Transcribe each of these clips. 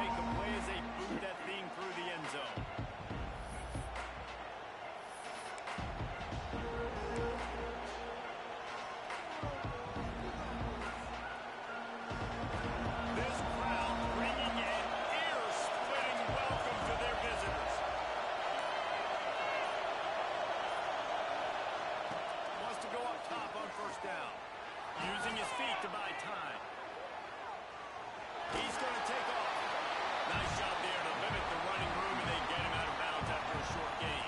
make a play as they boot that thing through the end zone. This crowd bringing an ear-splitting welcome to their visitors. Wants to go up top on first down. Using his feet to buy time. He's going to take off. Nice job there to limit the running room, and they get him out of bounds after a short gain.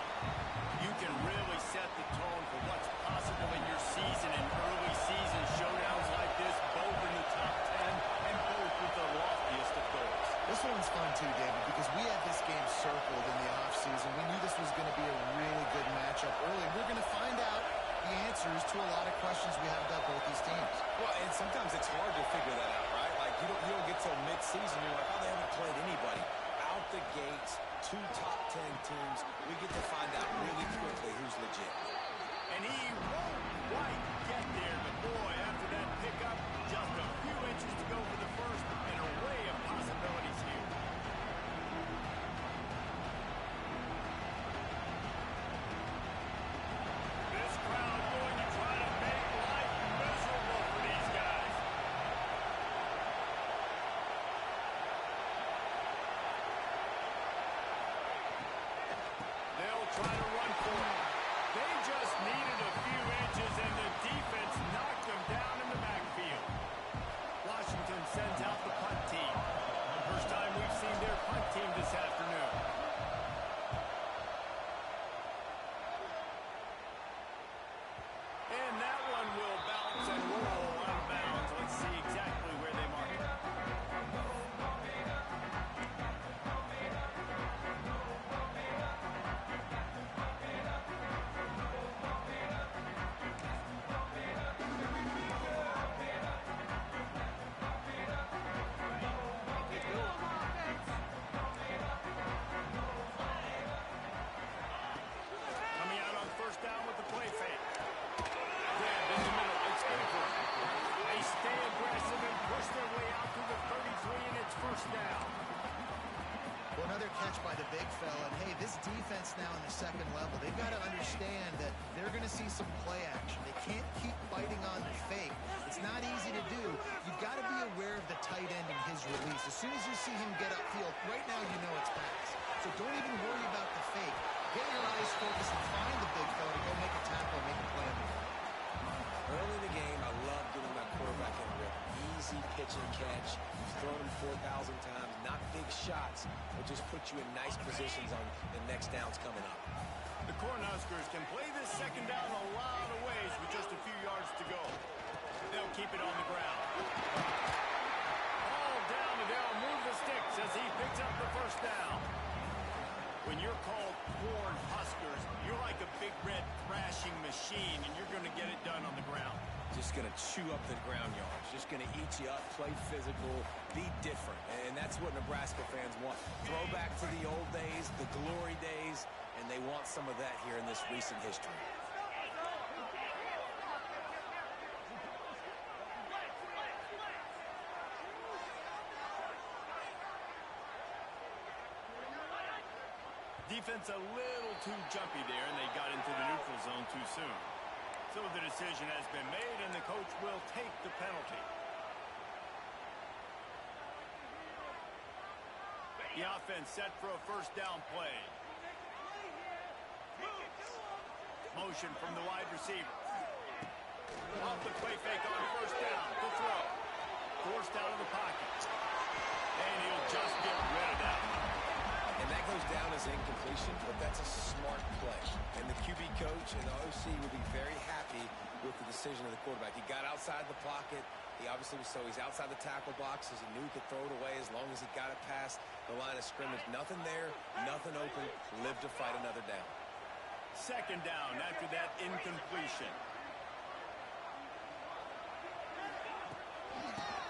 You can really set the tone for what's possible in your season and early season showdowns like this, both in the top 10 and both with the loftiest of goals. This one's fun too, David, because we had this game circled in the offseason. We knew this was going to be a really good matchup early. We're going to find out the answers to a lot of questions we have about both these teams. Well, and sometimes it's hard to figure that out, right? Like, you don't get till mid-season, you're like, oh, they haven't played anybody. Out the gates, 2 top 10 teams, we get to find out really quickly who's legit. And he won't quite get there, but boy, after that pickup, just a few inches to go for the first, an array of possibilities here. This crowd going to try to make life miserable for these guys. They'll try to run for it. They just needed a few inches, and the defense knocked them down in the backfield. Washington sends out the punt team. First time we've seen their punt team this afternoon. And that one will bounce and roll out of bounds. Let's see exactly where they mark it. Coming out on first down with the play fake. Grab in the middle. It's good for them. They stay aggressive and push their way out through the 33, and it's first down. Well, another catch by the big fella. And, hey, this defense now in the second level, they've got to understand that they're going to see some play action. They can't keep biting on the fake. It's not easy to do. You've got to be aware of the tight end and his release. As soon as you see him get upfield, right now you know it's pass. So don't even worry about the fake. Get your eyes focused and find the big fella to go make a tackle and make a play on the field. Early in the game, I love getting my quarterback in with easy pitch and catch. You've thrown him 4,000 times. Not big shots, but just put you in nice positions on the next downs coming up. The Cornhuskers can play this second down a lot of ways with just a few yards to go. They'll keep it on the ground. All down, and they'll move the sticks as he picks up the first down. When you're called Cornhuskers, you're like a big red thrashing machine, and you're going to get it done on the ground. Just going to chew up the ground yards. Just going to eat you up, play physical, be different. And that's what Nebraska fans want. Throwback to the old days, the glory days, and they want some of that here in this recent history. Defense a little too jumpy there, and they got into the neutral zone too soon. So the decision has been made, and the coach will take the penalty. The offense set for a first down play. Motion from the wide receiver. Off the play fake on first down. The throw. Forced out of the pocket. And he'll just get rid of that one. And that goes down as incompletion, but that's a smart play. And the QB coach and the OC will be very happy with the decision of the quarterback. He got outside the pocket. He obviously was he's outside the tackle boxes. He knew he could throw it away as long as he got it past the line of scrimmage. Nothing there, nothing open. Live to fight another down. Second down after that incompletion.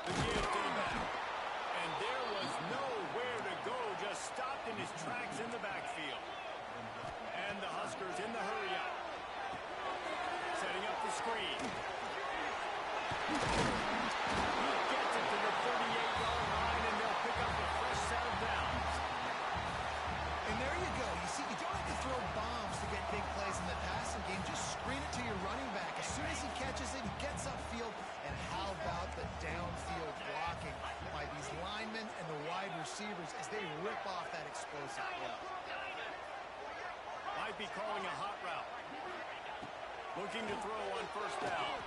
The give to the back. And there was nowhere to go, just stopped in his tracks in the backfield. And the Huskers in the hurry up. Setting up the screen. He gets it to the 38-yard line, and they'll pick up a fresh set of might be calling a hot route. Looking to throw on first down.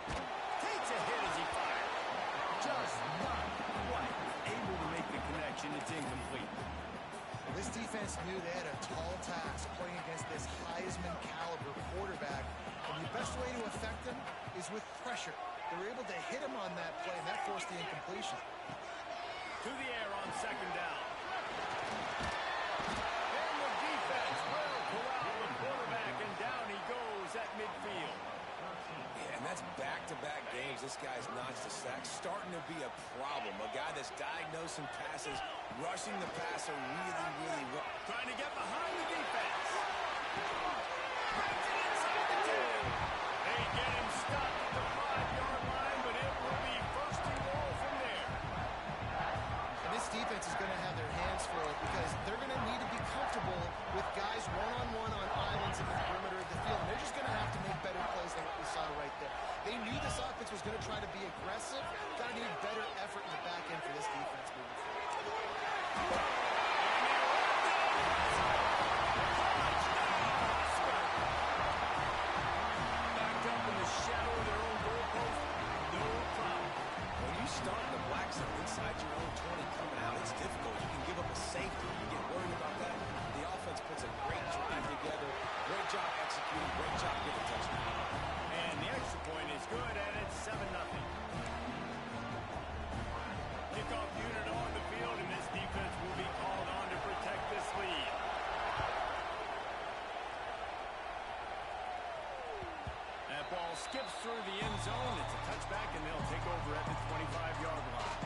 Takes a hit as he fires. Just not quite able to make the connection. It's incomplete. This defense knew they had a tall task playing against this Heisman caliber quarterback. And the best way to affect him is with pressure. They were able to hit him on that play, and that forced the incompletion. To the air on second down. And the defense will corral the quarterback, and down he goes at midfield. Yeah, and that's back-to-back games. This guy's notched a sack, starting to be a problem. A guy that's diagnosing passes, rushing the passer really, really well. Trying to get behind the defense. Brings it inside the 10. They get him stopped at the 5-yard line, but it will be first and goal from there. And this defense is going to have their hands full because they're going to need to be comfortable with guys one-on-one on islands in the perimeter of the field. And they're just going to have to make better plays than what we saw right there. They knew this offense was going to try to be aggressive. Got to need better effort in the back end for this defense moving forward. Backed up in the shadow of their own goalpost. No problem. When you start the black zone inside your own 20 coming out, it's difficult. You can give up a safety. You get worried about that. The offense puts a great drive together. Great job executing. Great job getting a touchdown. And the extra point is good, and it's 7-0. Kickoff unit on the field, and this defense will be called on to protect this lead. That ball skips through the end zone. It's a touchback, and they'll take over at the 25-yard line.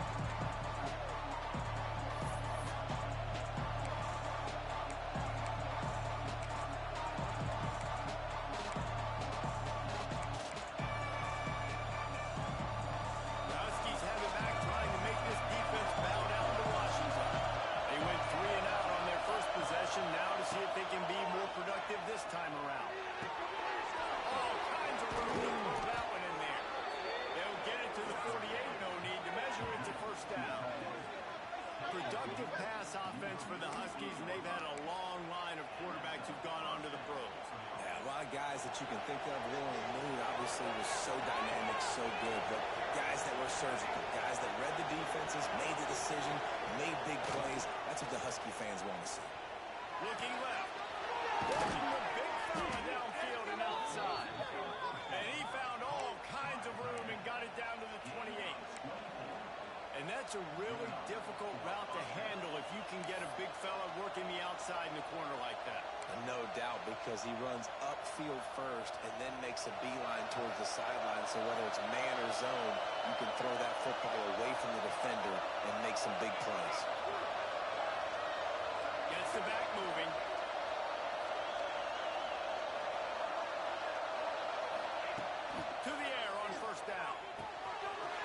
Huskies have it back, trying to make this defense bow down to Washington. They went 3 and out on their first possession. Now to see if they can be more productive this time around. All kinds of room for that one in there. They'll get it to the 48. No need to measure it to first down. Productive pass offense for the Huskies, and they've had a long line of quarterbacks who've gone on to the pros. Yeah, a lot of guys that you can think of. Willie Moon obviously was so dynamic, so good, but guys that were surgical, guys that read the defenses, made the decision, made big plays. That's what the Husky fans want to see. Looking left. Working the big fella downfield and outside. And he found all kinds of room and got it down to the 28. And that's a really difficult route to handle if you can get a big fella working the outside in the corner like that. No doubt, because he runs upfield first and then makes a beeline towards the sideline. So whether it's man or zone, you can throw that football away from the defender and make some big plays. Gets the back moving. To the air on first down.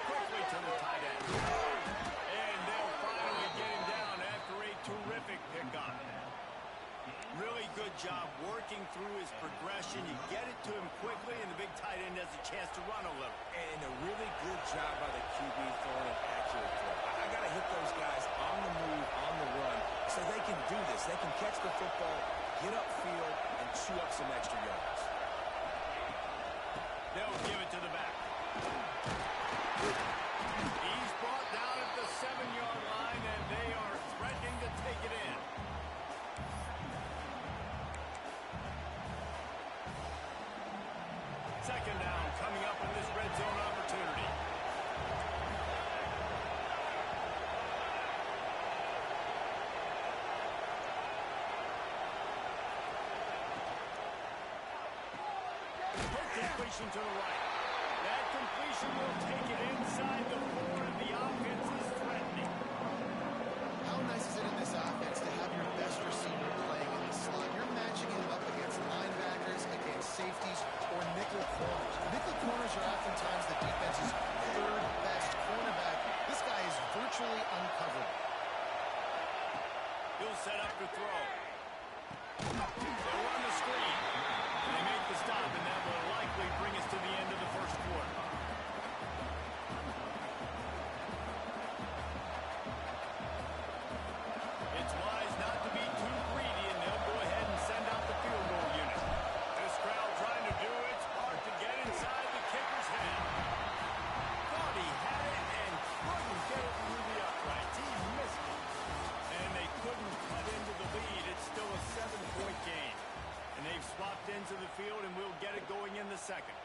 Quickly to the tight end. And they'll finally get him down after a terrific pickup. Really good job working through his progression. You get it to him quickly, and the big tight end has a chance to run a little. And a really good job by the QB throwing an accurate throw. I got to hit those guys on the move, on the run, so they can do this. They can catch the football, get upfield, and chew up some extra yards. They'll give it to the back. He's brought down at the 7-yard line, and they are threatening to take it in. Second down coming up in this red zone opportunity. Completion to the right. That completion will take it inside the 4, and the offense is threatening. How nice is it in this offense to have your best receiver playing in the slot? You're matching him up against linebackers, against safeties, or nickel corners. Nickel corners are oftentimes the defense's third best cornerback. This guy is virtually uncoverable. He'll set up to throw. They'll run the screen. They make the stop, and that will likely bring us to the end of the first quarter. It's wise not to be too greedy, and they'll go ahead and send out the field goal unit. swapped into the field, and we'll get it going in the second.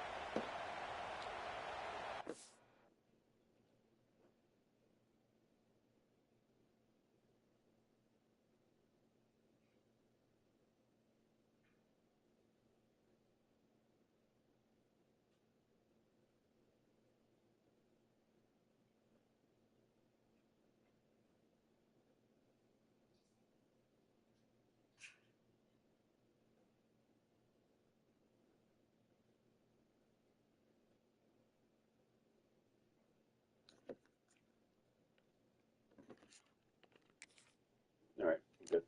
All right, good.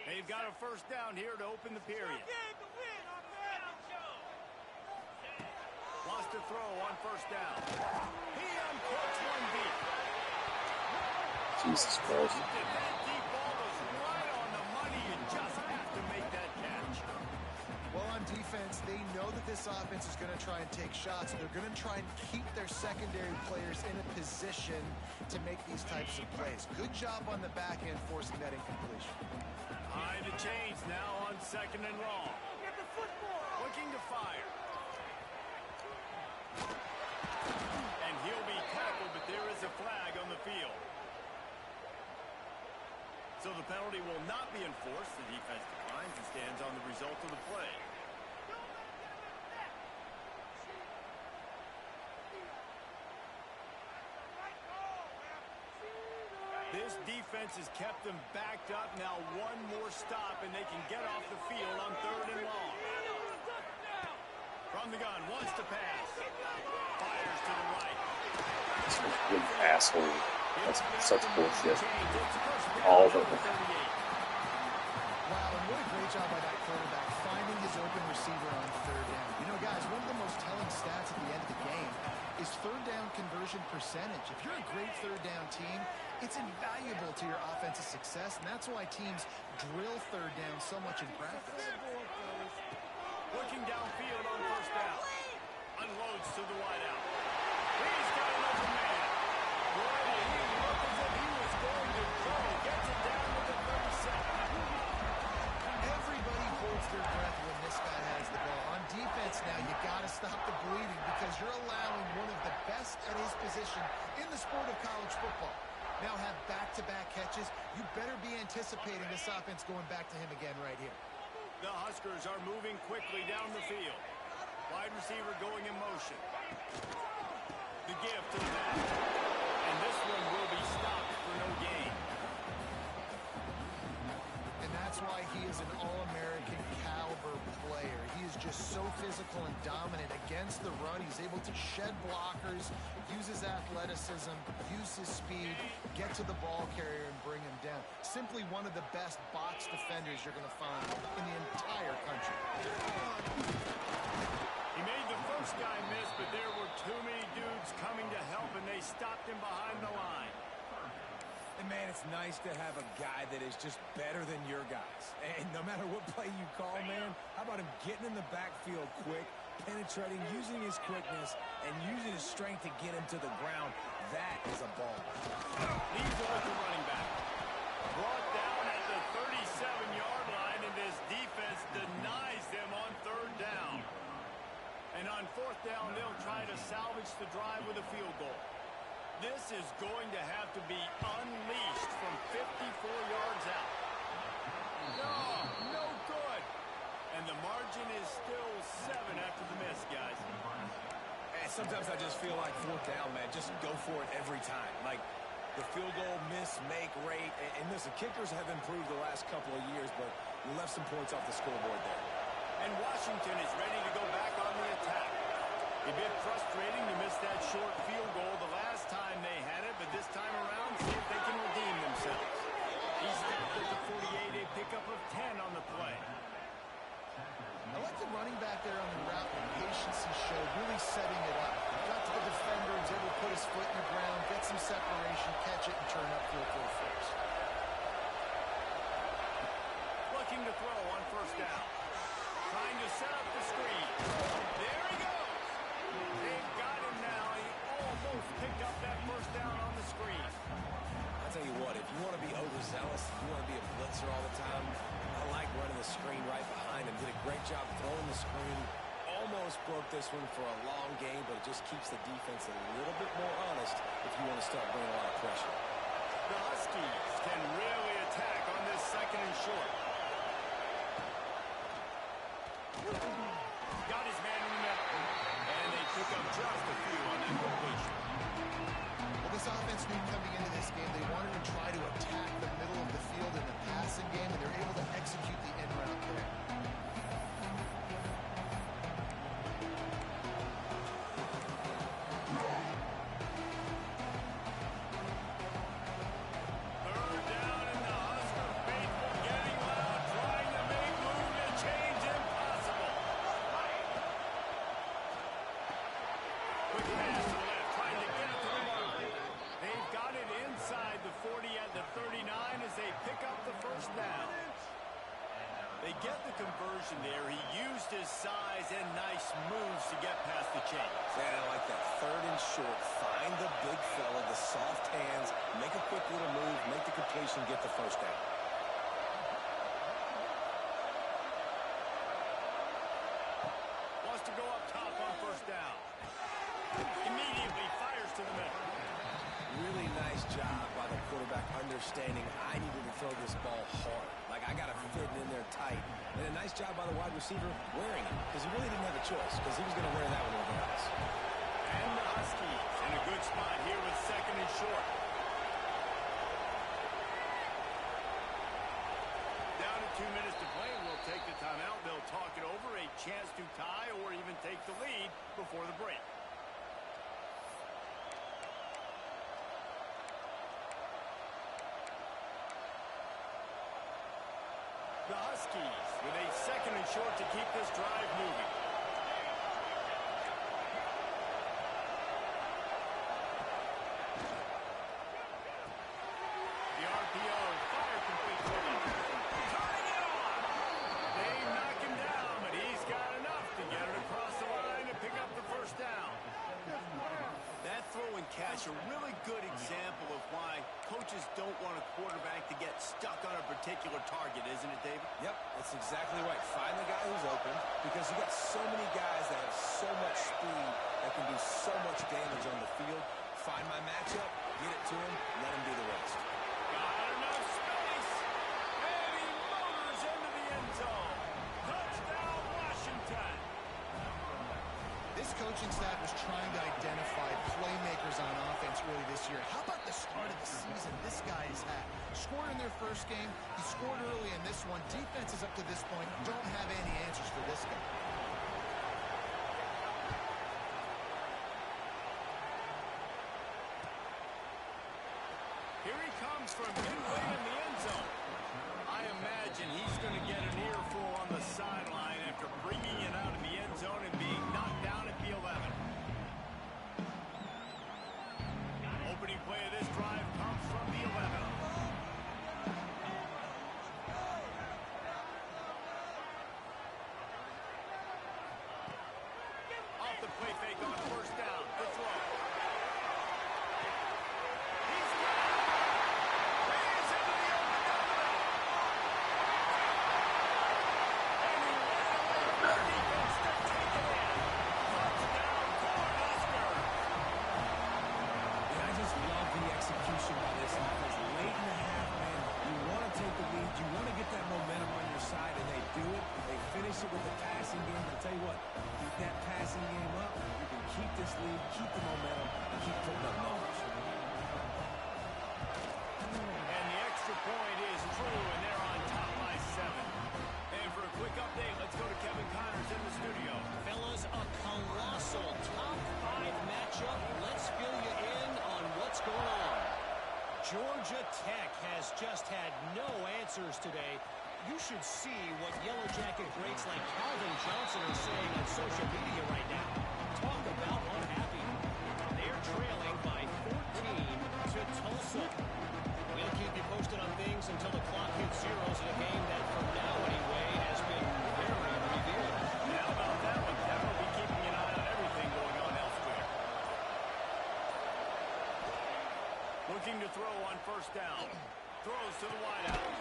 They've got a first down here to open the period. Lost a throw on first down. He uncorks one deep. Jesus Christ. That deep ball was right on the money. You just have to make that catch. Well, on defense, they know that this offense is going to try and take shots. They're going to try and keep their secondary players in a position to make these types of plays. Good job on the back end forcing that incompletion. High to change now on second and long. Get the football. Looking to fire. And he'll be tackled, but there is a flag on the field. So the penalty will not be enforced. The defense declines and stands on the result of the play. This defense has kept them backed up. Now one more stop, and they can get off the field on third and long. From the gun, wants to pass. Fires to the right. You asshole. That's such bullshit. All of it. Wow, and what a great job by that quarterback, finding his open receiver on third down. You know, guys, one of the most telling stats at the end of the game is third down conversion percentage. If you're a great third down team, it's invaluable to your offensive success, and that's why teams drill third down so much in practice. Looking downfield on first down. Unloads to the wideout. He's got an open man. Boy, he looked as if he was going to go. Gets it down to the 37. Everybody holds their breath when this guy has the ball. On defense now, you got to stop the bleeding because you're allowing one of the best at his position in the sport of college football. Now have back-to-back catches. You better be anticipating this offense going back to him again right here. The Huskers are moving quickly down the field. Wide receiver going in motion. The give to the back. And this one will be stopped for no gain. And that's why he is an All-American caliber player. He is just so physical and dominant against the run. He's able to shed blockers, use his athleticism, use his speed, get to the ball carrier and bring him down. Simply one of the best box defenders you're going to find in the entire country. He made the first guy miss, but there were too many dudes coming to help, and they stopped him behind the line. And, man, it's nice to have a guy that is just better than your guys. And no matter what play you call, man, how about him getting in the backfield quick, penetrating, using his quickness, and using his strength to get him to the ground. That is a ball. Leaves it with the running back. Brought down at the 37-yard line, and this defense denies them on third down. And on fourth down, they'll try to salvage the drive with a field goal. This is going to have to be unleashed from 54 yards out. No good. And the margin is still 7 after the miss, guys. And sometimes I just feel like fourth down, man, just go for it every time. Like the field goal miss, make rate. And listen, kickers have improved the last couple of years, but we left some points off the scoreboard there. And Washington is ready to go back on the attack. A bit frustrating to miss that short field goal the last time they had it, but this time around, see if they can redeem themselves. He stopped at the 48, a pickup of 10 on the play. I like the running back there on the route, the patience he showed, really setting it up. Got to the defender, was able to put his foot in the ground, get some separation, catch it, and turn upfield for a first. Looking to throw on first down. job throwing the screen. Almost broke this one for a long game, but it just keeps the defense a little bit more honest if you want to start bringing a lot of pressure. The Huskies can really attack on this second and short. Got his man in the middle. And they pick up just a few on that completion. Well, this offense knew coming into this game they wanted to try to attack the middle of the field in the passing game, and they're able to execute the end route there. They get the conversion there. He used his size and nice moves to get past the chains. Man, I like that. Third and short. Find the big fella, the soft hands, make a quick little move, make the completion, get the first down. Wants to go up top on first down. Immediately fires to the middle. Really nice job by the quarterback understanding I needed to throw this ball hard. Like, I got to fit it in there tight. And a nice job by the wide receiver wearing it, because he really didn't have a choice, because he was going to wear that one over else. And the Huskies in a good spot here with second and short. Down to 2 minutes to play, and we'll take the timeout. They'll talk it over, a chance to tie or even take the lead before the break. The Huskies with a second and short to keep this drive moving. The RPO fire complete for them. Turning it on. They knock him down, but he's got enough to get it across the line and pick up the first down. That throw and catch, a really good example of why coaches don't want a quarterback to get stuck on a particular target, isn't it, David? Yep, that's exactly right. Find the guy who's open, because you got so many guys that have so much speed that can do so much damage on the field. Find my matchup, get it to him, let him do the rest. Got enough space, and he motors into the end zone. Touchdown, Washington. This coaching staff was trying to identify playmakers on offense early this year. How about the start of the season this guy has had? Scored in their first game. He scored early in this one. Defenses up to this point don't have any answers for this guy. Here he comes from midway in the end zone. I imagine he's going to get an earful on the sideline after bringing it out of the end zone and being knocked down at the 11. Opening play of this drive comes from the 11. Off the play fake on first down. The throw. He's got it. He's into the open down. And he ran away from the defense to take it in. Touchdown, Cornhusker. And I just love the execution by this offense. Late in the half, man, you want to take the lead, you want to get that momentum on your side, and they do it. They finish it with the passing game. I'll tell you what, keep that passing game up, you can keep this lead, keep the momentum, and keep putting up numbers. And the extra point is true, and they're on top by 7. And for a quick update, let's go to Kevin Connors in the studio. Fellas, a colossal top 5 matchup. Let's fill you in on what's going on. Georgia Tech has just had no answers today. You should see what Yellow Jacket greats like Calvin Johnson are saying on social media right now. Talk about unhappy. They're trailing by 14 to Tulsa. We'll keep you posted on things until the clock hits zeros in a game that, for now anyway, has been very revealing. How about that one? That will be keeping an eye on everything going on elsewhere. Looking to throw on first down. Throws to the wideout.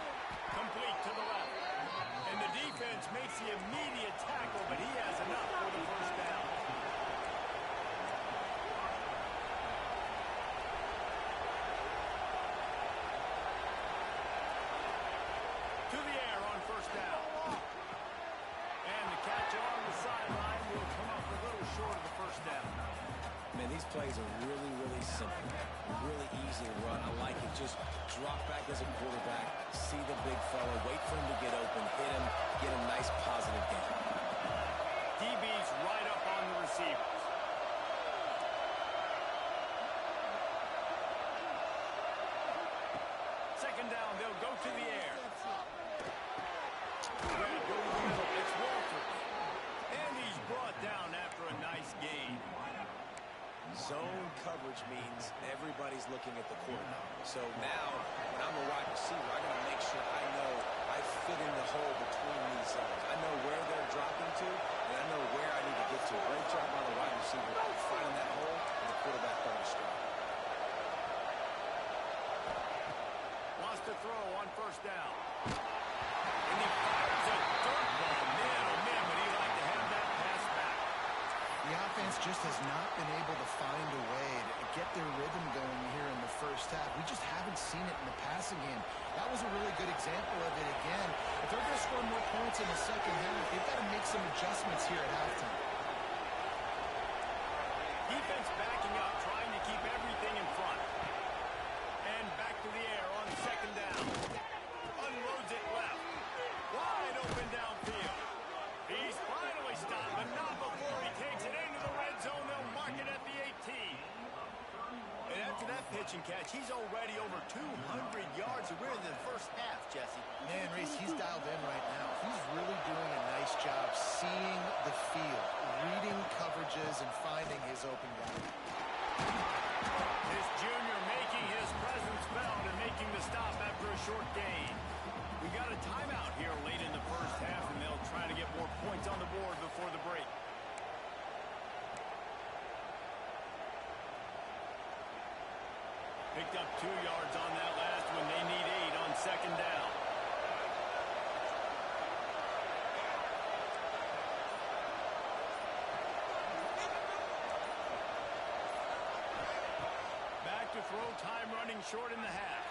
Complete to the left. And the defense makes the immediate tackle, but he has enough for the first down. To the air on first down. And the catch along the sideline will come up a little short of the first down. Man, these plays are really, really simple. Really easy to run. I like it. Just drop back as a quarterback, see the big fella, wait for him to get open, hit him, get a nice positive gain. DB's right up on the receivers. Second down, they'll go to the air. It's Walters. And he's brought down after a nice gain. Zone coverage means everybody's looking at the quarterback. So now, when I'm a wide receiver, I got to make sure I know I fit in the hole between these zones. I know where they're dropping to, and I know where I need to get to. Great job by the wide receiver finding that hole, and the quarterback throwing a strike. Wants to throw on first down. And he fires a dirt ball. Man, oh man, would he like to have that pass back. The offense just has not been able to find a way to get their rhythm going here in the first half. We just haven't seen it in the passing game. That was a really good example of it again. If they're going to score more points in the second half, they've got to make some adjustments here at halftime. Defense backing up, trying to keep everything in front. And back to the air on second down. Unloads it left. Wide open downfield. He's finally stopped, but not before he takes it into the red zone. They'll mark it at the 18. And after that pitch and catch, he's already over 200 yards. We're in the first half, Jesse. Man, Reese, he's dialed in right now. He's really doing a nice job seeing the field, reading coverages, and finding his open guy. This junior making his presence felt and making the stop after a short gain. We got a timeout here late in the first half, and they'll try to get more points on the board before the break. Picked up 2 yards on that last one. They need 8 on second down. Back to throw, time running short in the half.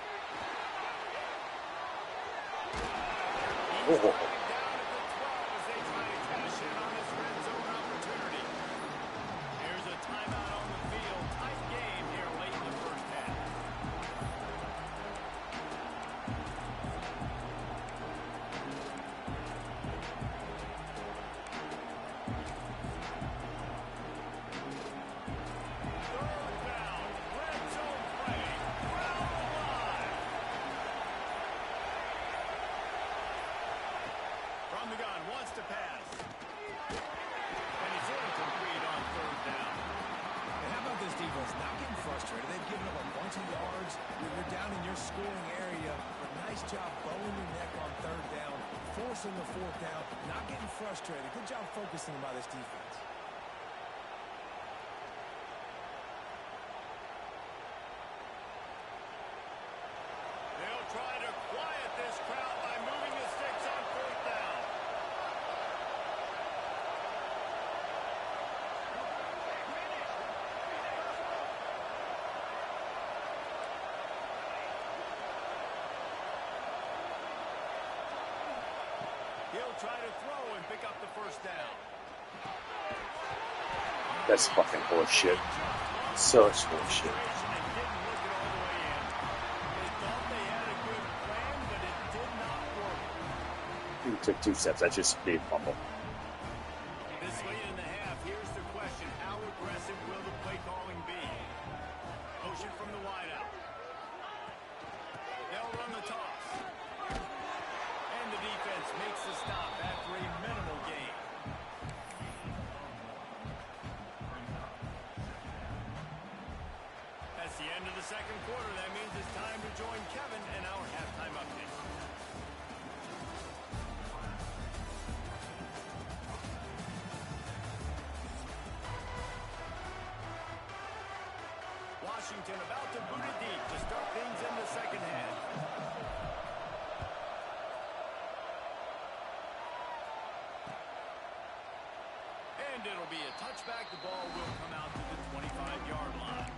He's down at the 12 as they try to cash in on this red zone opportunity. Here's a timeout on the field. Tight game here late in the first half. Third down, red zone play. Round the line. From the gun, wants to pass. And he's incomplete on third down. And how about this defense? Not getting frustrated. They've given up a bunch of yards. You're down in your scoring area. But nice job bowing your neck on third down, forcing the fourth down, not getting frustrated. Good job focusing by this defense. They'll try to quiet this crowd by moving the sticks on fourth down. He'll try to throw and pick up the first down. That's fucking horseshit. Such horseshit. And didn't look it all the way in. They thought they had a good plan, but it did not work. He took 2 steps. That's just a fumble. This late in the half, here's the question. How aggressive will the play calling be? Motion from the wideout. They'll run the toss. And the defense makes the stop after a minimal gain. That's the end of the second quarter. That means it's time to join Kevin in our halftime update. Washington about to boot it deep to start things in the second half. And it'll be a touchback. The ball will come out to the 25-yard line.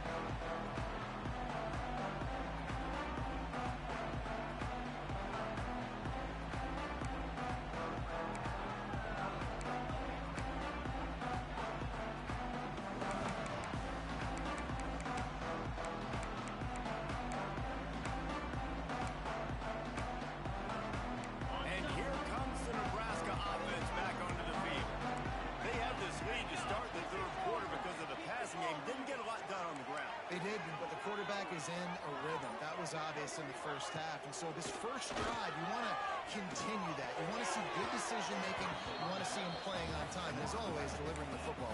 And here comes the Nebraska offense back onto the field. They had this lead to start the third quarter because of the passing game. Didn't get a lot done on the ground. They did, but the quarterback is in a rhythm. That was obvious in the first half. And so this first drive, you want to continue that. You want to see good decision-making. You want to see him playing on time. And as always, delivering the football.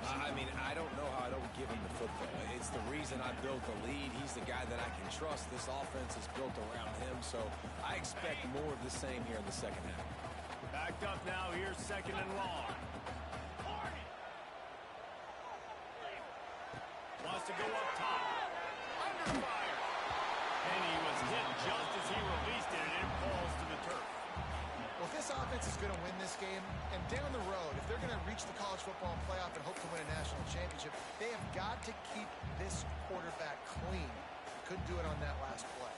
I mean, I don't know how I don't give him the football. It's the reason I built the lead. He's the guy that I can trust. This offense is built around him, so I expect more of the same here in the second half. Backed up now. Here's second and long. Wants to go up top. Under fire. And he was hit just as he released it, and it falls to the turf. Well, if this offense is going to win this game, and down the road, if they're going to reach the college football playoff and hope to win a national championship, they have got to keep this quarterback clean. Couldn't do it on that last play.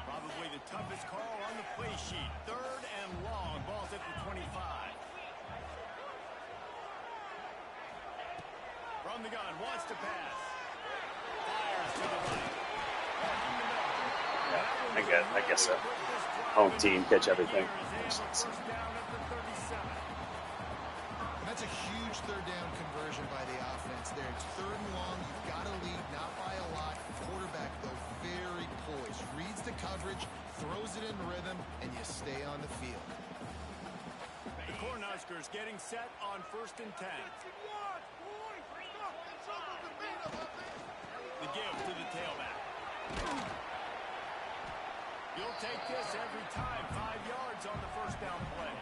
Probably the toughest call on the play sheet. Third and long. Ball's at the 25. From the gun. Wants to pass. Fires to the right. Parking the middle. Yeah, I guess a home team catch everything. First down at the 37. That's a huge third down conversion by the offense there. It's third and long. You've got to lead, not by a lot. Quarterback, though, very poised. Reads the coverage, throws it in rhythm, and you stay on the field. The Cornhuskers getting set on 1st and 10. The give to the tailback. You'll take this every time. 5 yards on the first down play.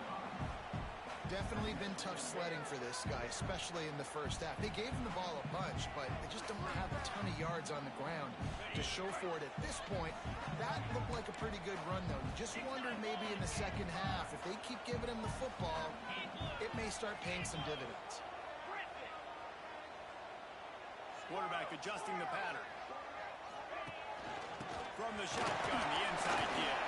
Definitely been tough sledding for this guy, especially in the first half. They gave him the ball a bunch, but they just don't have a ton of yards on the ground to show for it at this point. That looked like a pretty good run, though. You just wondered maybe in the second half, if they keep giving him the football, it may start paying some dividends. Quarterback adjusting the pattern. From the shotgun, the inside give.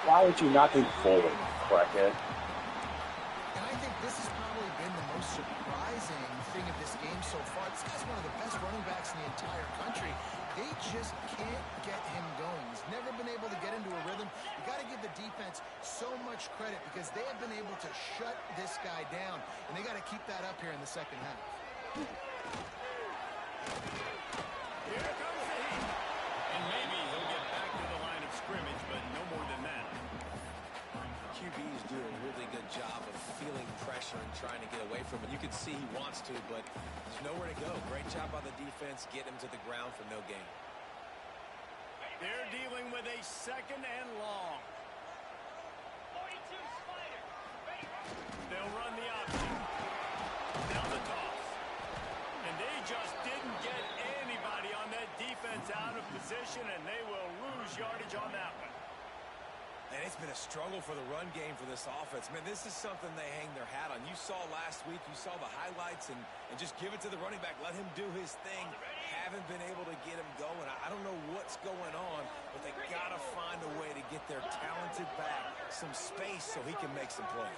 Why would you not be forward, crackhead? And I think this has probably been the most surprising thing of this game so far. This guy's one of the best running backs in the entire country. They just can't get him going. He's never been able to get into a rhythm. You got to give the defense so much credit because they have been able to shut this guy down, and they got to keep that up here in the second half. Here comes the heat. And maybe he'll get back to the line of scrimmage, but no more than that. QBs do a really good job of feeling pressure and trying to get away from it. You can see he wants to, but there's nowhere to go. Great job by the defense. Get him to the ground for no gain. They're dealing with a second and long. They'll run the option. Now the toss. And they just didn't get anybody on that defense out of position, and they will lose yardage on that one. And it's been a struggle for the run game for this offense. Man, this is something they hang their hat on. You saw last week, you saw the highlights, and just give it to the running back. Let him do his thing. Haven't been able to get him going. I don't know what's going on, but they got to find a way to get their talented back some space so he can make some plays.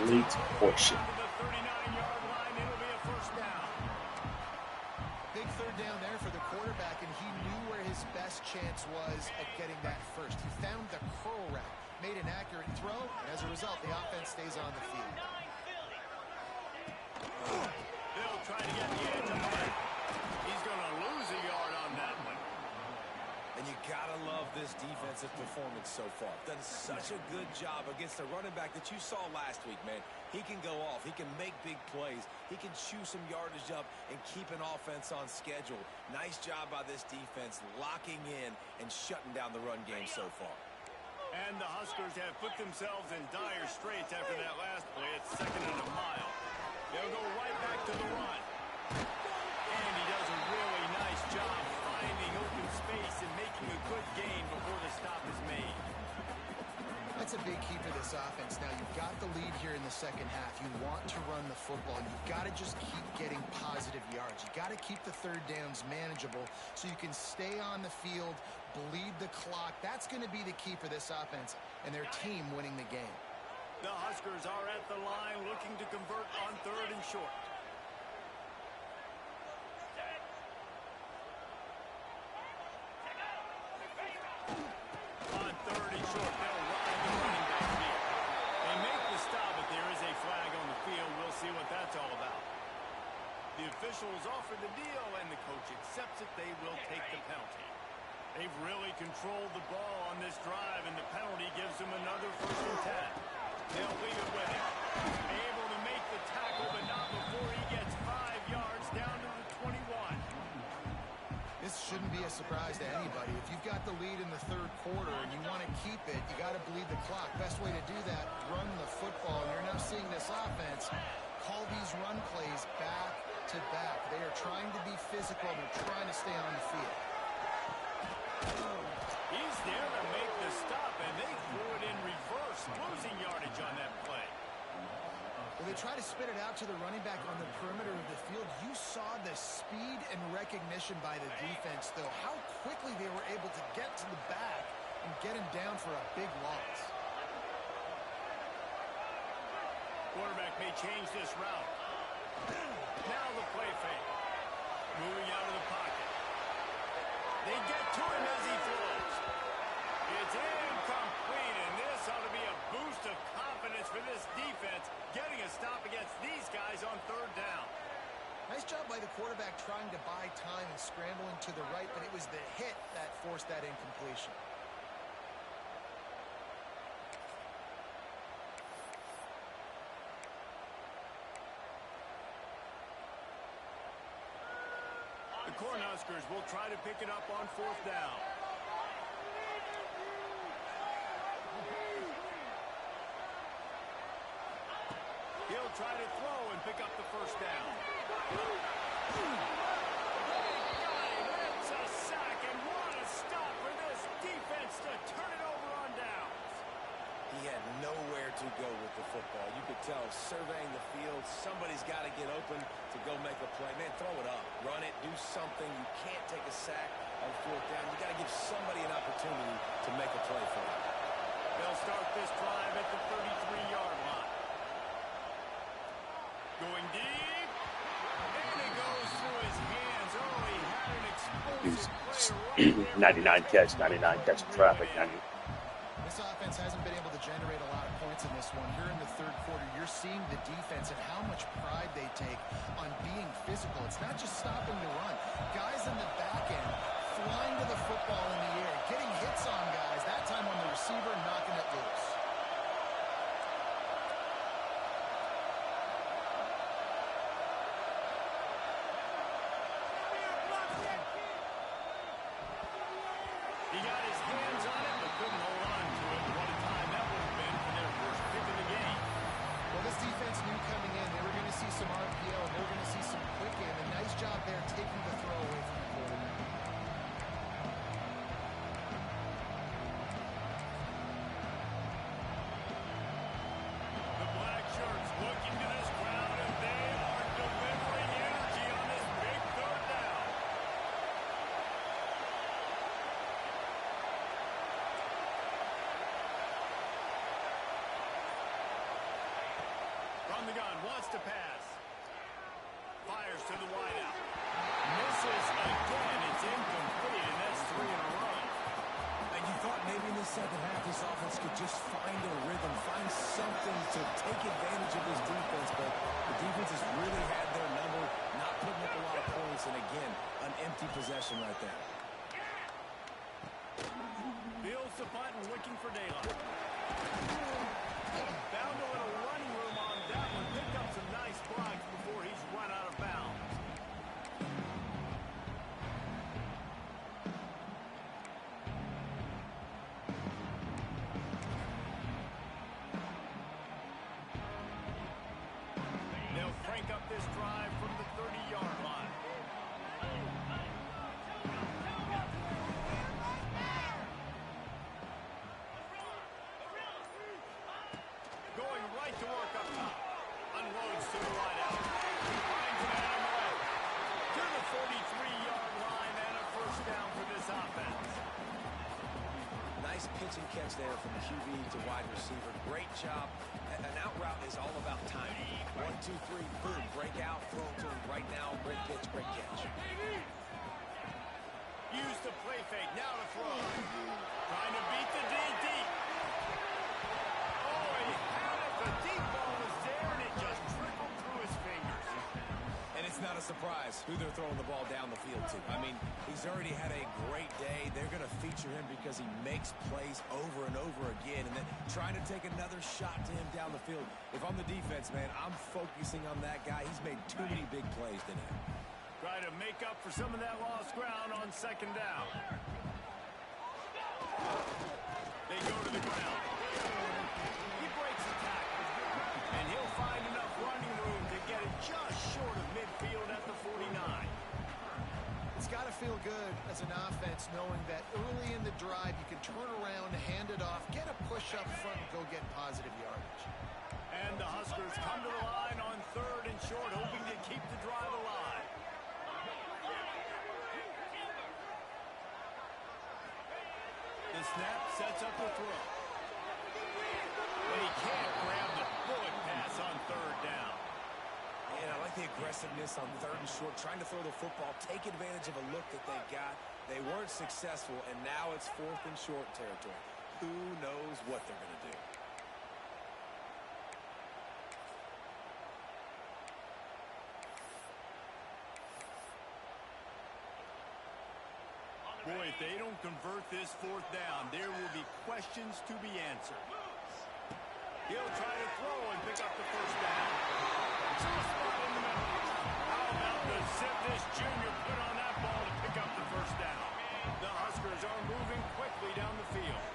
Elite portion. Big third down there for the quarterback, and he knew where his best chance was at getting that first. He found the curl route, made an accurate throw, and as a result, the offense stays on the field. They'll try to get the edge of it. He's going to lose a yard on that one. And you got to love this this defensive performance so far. Done such a good job against the running back that you saw last week, man. He can go off. He can make big plays. He can chew some yardage up and keep an offense on schedule. Nice job by this defense locking in and shutting down the run game so far. And the Huskers have put themselves in dire straits after that last play. It's 2nd and a mile. They'll go right back to the run. And he does a really nice job finding open space and making a good gain before the stop is made. That's a big key for this offense. Now, you've got the lead here in the second half. You want to run the football. You've got to just keep getting positive yards. You've got to keep the third downs manageable so you can stay on the field, bleed the clock. That's going to be the key for this offense and their team winning the game. The Huskers are at the line looking to convert on 3rd and short. On 3rd and short, they'll ride the running back here. They make the stop, but there is a flag on the field. We'll see what that's all about. The officials offer the deal, and the coach accepts it. They will take the penalty. They've really controlled the ball on this drive, and the penalty gives them another 1st and 10. They'll leave it with him. Able to make the tackle, but not before he gets 5 yards down to the 21. This shouldn't be a surprise to anybody. If you've got the lead in the 3rd quarter and you want to keep it, you got to bleed the clock. Best way to do that, run the football. And you're now seeing this offense call these run plays back to back. They are trying to be physical. They're trying to stay on the field. He's there to make the stop, and they threw it in reverse, losing yardage on that play. Well, they try to spit it out to the running back on the perimeter of the field. You saw the speed and recognition by the defense, though. How quickly they were able to get to the back and get him down for a big loss. Quarterback may change this route. Now the play fake. Moving out of the pocket. They get to him as he throws. It's incomplete, and this ought to be a boost of confidence for this defense, getting a stop against these guys on 3rd down. Nice job by the quarterback trying to buy time and scrambling to the right, but it was the hit that forced that incompletion. The Cornhuskers will try to pick it up on 4th down. He'll try to throw and pick up the 1st down. It's a sack, and what a stop for this defense to turn it over on downs. He had nowhere to go with the football. You could tell, surveying the field, somebody's got to get open to go make a play. Man, throw it up. Run it. Do something. You can't take a sack on 4th down. You got to give somebody an opportunity to make a play for you. They'll start this drive at the 33-yard line. Going deep. And it goes through his hands. Oh, he had an explosive play right there. 99 catch traffic. This offense hasn't been able to generate a lot of points in this one. Here in the 3rd quarter, you're seeing the defense and how much pride they take on being physical. It's not just stopping the run. Guys in the back end flying to the football in the air, getting hits on guys, that time on the receiver, knocking it loose. He got his hands on it, but couldn't hold on to it. What a time that would have been for their first pick of the game. Well, this defense knew coming in they were going to see some RPO, they were going to see some quick game, and nice job there taking the throw away from the quarterback. The black shirts looking to this crowd, and they are delivering energy on this big 3rd down. From the gun, wants to pass. Fires to the wideout. Misses again. It's incomplete, and that's 3 in a row. And you thought maybe in the second half this offense could just find a rhythm, find something to take advantage of this defense, but the defense has really had their number, not putting up a lot of points, and again, an empty possession right there. Fields the punt and looking for daylight. Found a little running room on that one. Picked up some nice blocks before he's run out of bounds. They'll crank up this drive from the 30-yard line. Going right to work up top. Unloads to the right out. He finds Adam Webb to the 43-yard line and a first down for this offense. Nice pitch and catch there from QB to wide receiver. Great job. An out route is all about timing. 1, 2, 3, boom, break out, throw to him right now. Great pitch, great catch. Use the play fake. Now to throw. Trying to beat the DD. Oh, he had it. The deep ball was there, and it just trickled through his fingers. And it's not a surprise who they're throwing the ball down the field to. I mean, he's already had a great day. They're going to feature him because he makes plays over and over again. And then trying to take another shot to him down the field. If I'm the defense, man, I'm focusing on that guy. He's made too many big plays today. Try to make up for some of that lost ground on second down. They go to the ground. He breaks the tackle. And he'll find enough running room to get it just short of midfield at the 49. It's got to feel good as an offense knowing that early in the drive you can turn around, hand it off, get a push up front, and go get positive yardage. And the Huskers come to the line on 3rd and short, hoping to keep the drive alive. The snap sets up the throw. And he can't grab the bullet pass on 3rd down. And I like the aggressiveness on 3rd and short, trying to throw the football, take advantage of a look that they got. They weren't successful, and now it's 4th and short territory. Who knows what they're going to do? Boy, if they don't convert this 4th down, there will be questions to be answered. He'll try to throw and pick up the first down. To a spot in the middle. How about the zip this junior put on that ball to pick up the first down? The Huskers are moving quickly down the field.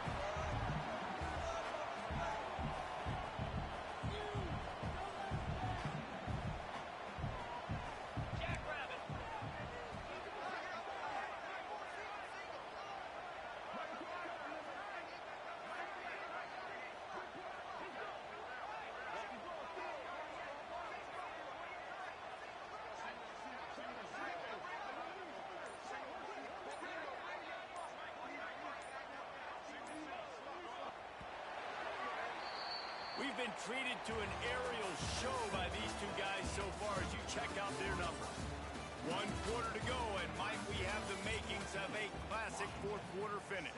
We've been treated to an aerial show by these two guys so far as you check out their numbers. 1 quarter to go, and might we have the makings of a classic 4th quarter finish.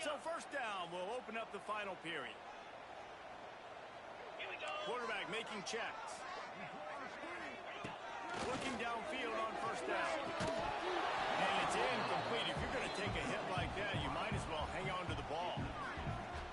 So first down will open up the final period. Quarterback making checks. Looking downfield on first down. And it's incomplete. If you're going to take a hit like that, you might as well hang on to the ball.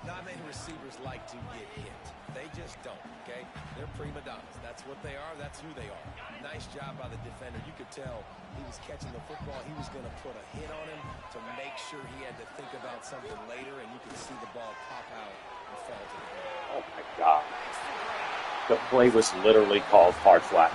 Not many receivers like to get hit. They just don't, okay? They're prima donnas. That's what they are. That's who they are. Nice job by the defender. You could tell he was catching the football. He was going to put a hit on him to make sure he had to think about something later, and you could see the ball pop out and fall to the ground. Oh, my God. The play was literally called hard flat.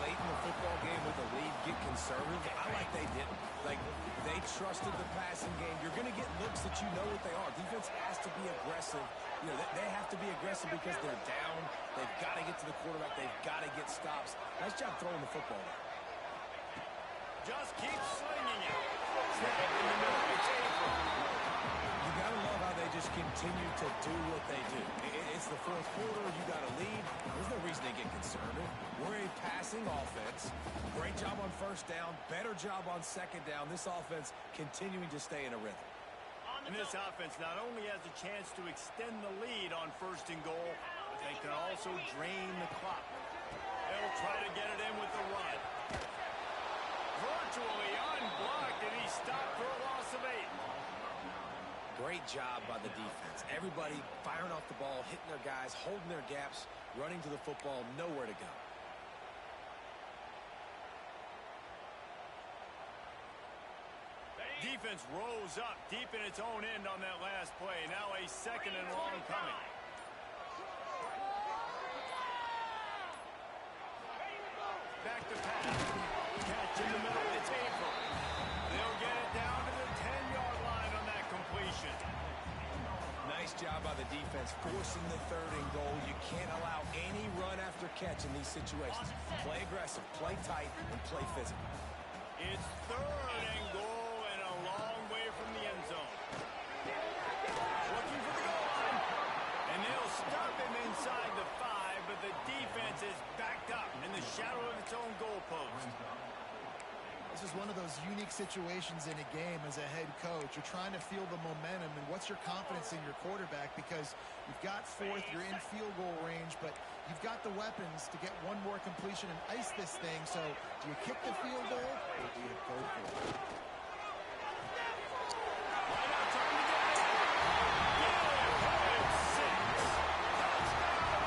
Late in the football game with the lead get conservative. I like they didn't. Like, they trusted the passing game. You're going to get looks that you know what they are. Defense has to be aggressive. You know, they have to be aggressive because they're down. They've got to get to the quarterback. They've got to get stops. Nice job throwing the football there. Just keep slinging it. Snap in the middle. It's April. You got to love how they just continue to do what they do. It's the 4th quarter. You got a lead. There's no reason they get conservative. We're a passing offense. Great job on first down. Better job on second down. This offense continuing to stay in a rhythm. And this offense not only has a chance to extend the lead on 1st and goal, but they can also drain the clock. They'll try to get it in with the run. Virtually unblocked, and he stopped for a loss of 8. Great job by the defense. Everybody firing off the ball, hitting their guys, holding their gaps, running to the football, nowhere to go. Defense rose up deep in its own end on that last play. Now a 2nd and long coming. Back to pass. Catch in the middle of the table. They'll get it down to the 10-yard line on that completion. Nice job by the defense, forcing the 3rd and goal. You can't allow any run after catch in these situations. Play aggressive, play tight, and play physical. It's 3rd and goal and a long way from the end zone. Looking for the goal line. And they'll stop him inside the 5, but the defense is backed up in the shadow of its own goalpost. This is one of those unique situations in a game as a head coach. You're trying to feel the momentum, and what's your confidence in your quarterback? Because you've got 4th, you're in field goal range, but you've got the weapons to get one more completion and ice this thing. So do you kick the field goal or do you go for it?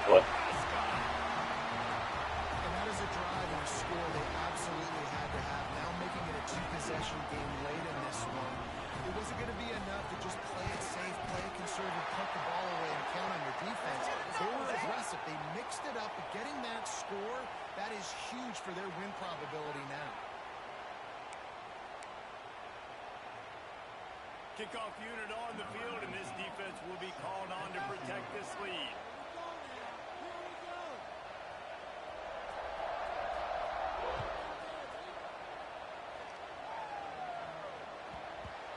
What? And that is a drive and a score they absolutely had to have. Now making it a 2-possession game late in this one. It wasn't going to be enough to just play it safe, play it conservative, put the ball away and count on your defense. They were aggressive. They mixed it up. But getting that score, that is huge for their win probability now. Kickoff unit on the field, and this defense will be called on to protect this lead.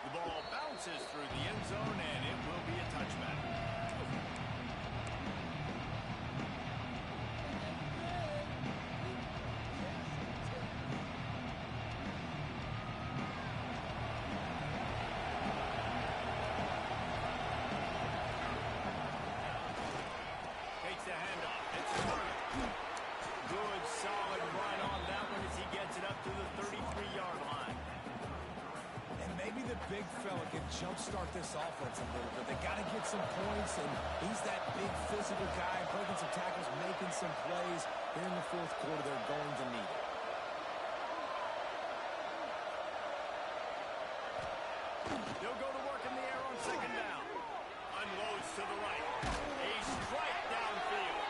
The ball bounces through the end zone, and it will be a touchback. Takes the handoff. It's Turner. Good, solid run on that one as he gets it up to the 33-yard line. And maybe the big fella can jumpstart this offense a little bit. They got to get some points, and he's that big physical guy, breaking some tackles, making some plays. Here in the 4th quarter, they're going to need it. They'll go to work in the air on 2nd down. Unloads to the right. A strike downfield.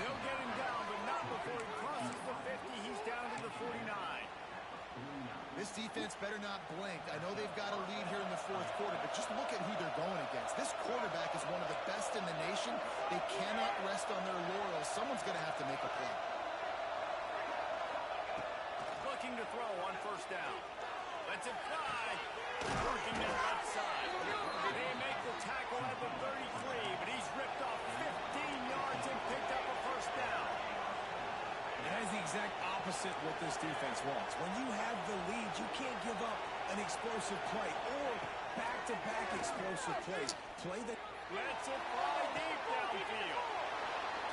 They'll get him down, but not before he crosses the 50. He's down to the 49. This defense better not blink. I know they've got a lead here in the 4th quarter, but just look at who they're going against. This quarterback is one of the best in the nation. They cannot rest on their laurels. Someone's going to have to make a play. Looking to throw on 1st down. Lets it fly. Working that left side. They make the tackle at the 33, but he's ripped off 15 yards and picked up a 1st down. That is the exact opposite what this defense wants. When you have the lead, you can't give up an explosive play or back-to-back explosive plays. Play that. Lets it fly deep downfield.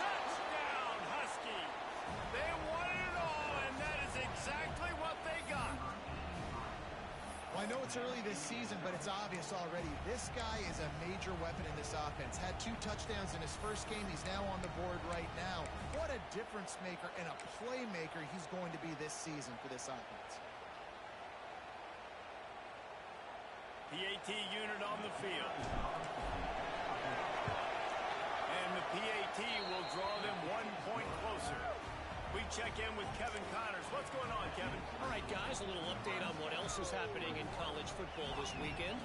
Touchdown, Husky. They wanted it all, and that is exactly what they got. Well, I know it's early this season, but it's obvious already. This guy is a major weapon in this offense. Had 2 touchdowns in his first game. He's now on the board right now. What a difference maker and a playmaker he's going to be this season for this offense. PAT unit on the field. And the PAT will draw them 1 point closer. We check in with Kevin Connors. What's going on, Kevin? All right, guys, a little update on what else is happening in college football this weekend.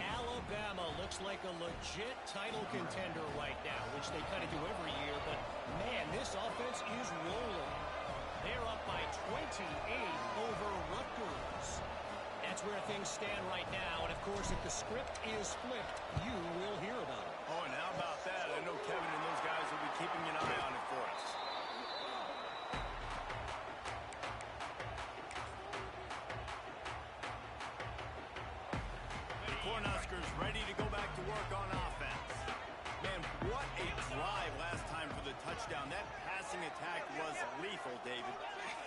Alabama looks like a legit title contender right now, which they kind of do every year. But, man, this offense is rolling. They're up by 28 over Rutgers. That's where things stand right now. And, of course, if the script is flipped, you will hear about it. Oh, and how about that? I know Kevin and those guys will be keeping an eye on it for us. Cornhuskers ready to go back to work on offense. Man, what a drive last time for the touchdown. That passing attack was lethal, David.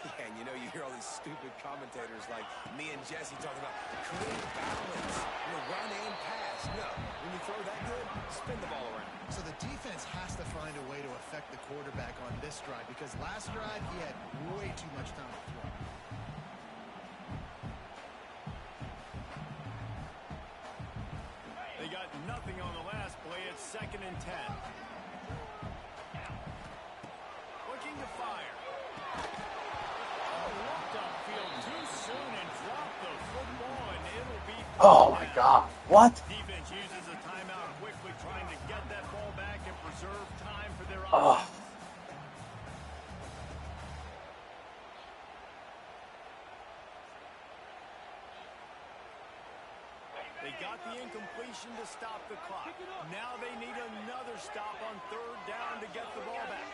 Yeah, and you know, you hear all these stupid commentators like me and Jesse talking about create balance, run and pass. No, when you throw that good, spin the ball around. So the defense has to find a way to affect the quarterback on this drive because last drive he had way too much time to throw. They got nothing on the last play. It's 2nd and 10. Looking to fire. Looked upfield too soon and dropped the football, and it'll be... Oh, my God. What? Defense uses a timeout quickly, trying to get that ball back and preserve time for their Oh. offense. They got the incompletion to stop the clock. Now they need another stop on 3rd down to get the ball back.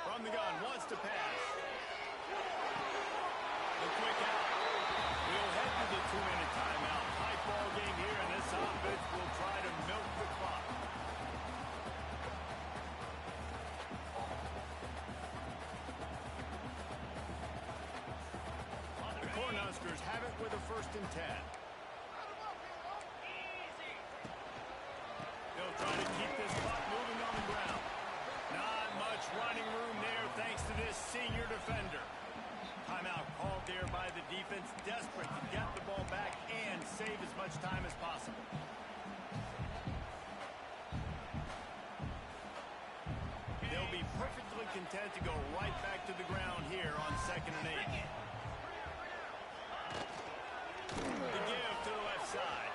From the gun, wants to pass. The quick out. We'll head to the 2-minute timeout. Tight ball game here, and this offense will try to milk the clock. The Cornhuskers have it with a 1st and 10. They'll try to keep this clock moving on the ground. Not much running room there thanks to this senior defender. Timeout called there by the defense, desperate to get the ball back and save as much time as possible. They'll be perfectly content to go right back to the ground here on 2nd and 8. The give to the left side.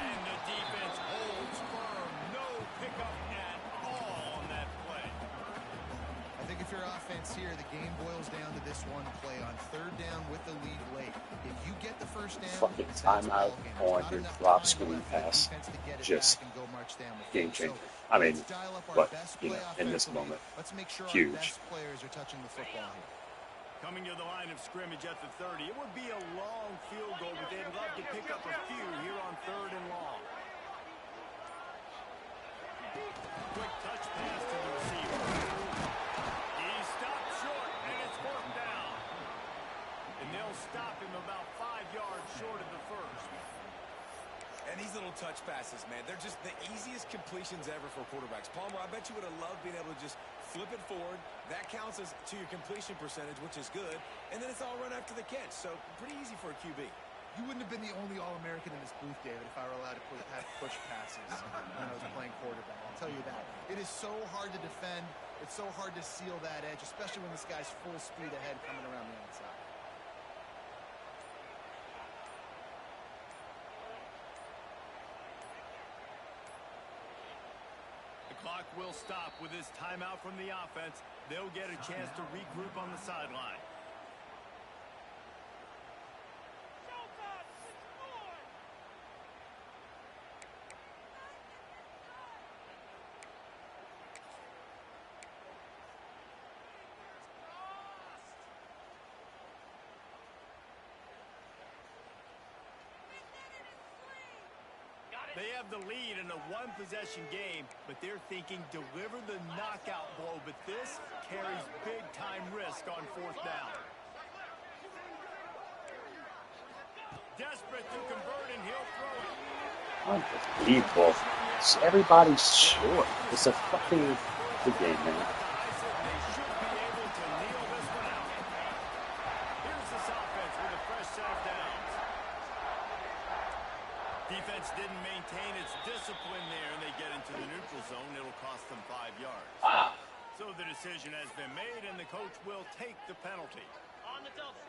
And the defense holds firm. No pickup at all on that play. I think if you're offense here, the game boils down to this one play on 3rd down with the lead late. If you get the 1st down, Fucking timeout on your drop screen pass. Just game changer. I mean, but, in this moment, let's make sure huge. Our best players are touching the football here. Coming to the line of scrimmage at the 30. It would be a long field goal, but they'd love to pick up a few here on 3rd and long. Quick touch pass to the receiver. He stopped short, and it's 4th down. And they'll stop him about 5 yards short of the 1st. And these little touch passes, man, they're just the easiest completions ever for quarterbacks. Palmer, I bet you would have loved being able to just flip it forward. That counts as to your completion percentage, which is good. And then it's all run after the catch. So pretty easy for a QB. You wouldn't have been the only All-American in this booth, David, if I were allowed to have push passes when I was playing quarterback. I'll tell you that. It is so hard to defend. It's so hard to seal that edge, especially when this guy's full speed ahead coming around the outside. Clock will stop with this timeout from the offense. They'll get a chance to regroup on the sideline. They have the lead in a one-possession game, but they're thinking deliver the knockout blow, but this carries big-time risk on 4th down. Desperate to convert, and he'll throw it. Unbelievable. Everybody's short. It's a fucking good game, man. They should be able to kneel this one out. Here's this offense with a fresh set of downs. Defense didn't maintain its discipline there, and they get into the neutral zone. It'll cost them 5 yards. So the decision has been made, and the coach will take the penalty. On the double.